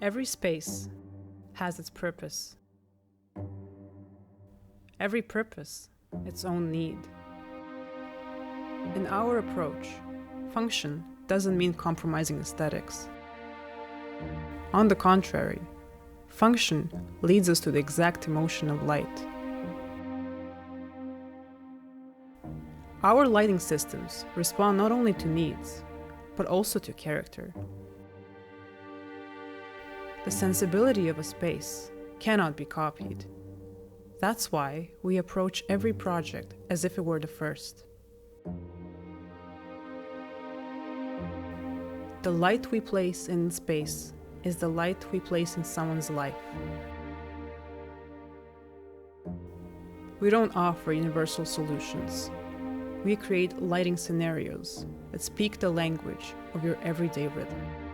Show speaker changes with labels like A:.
A: Every space has its purpose. Every purpose, its own need. In our approach, function doesn't mean compromising aesthetics. On the contrary, function leads us to the exact emotion of light. Our lighting systems respond not only to needs, but also to character. The sensibility of a space cannot be copied. That's why we approach every project as if it were the first. The light we place in space is the light we place in someone's life. We don't offer universal solutions. We create lighting scenarios that speak the language of your everyday rhythm.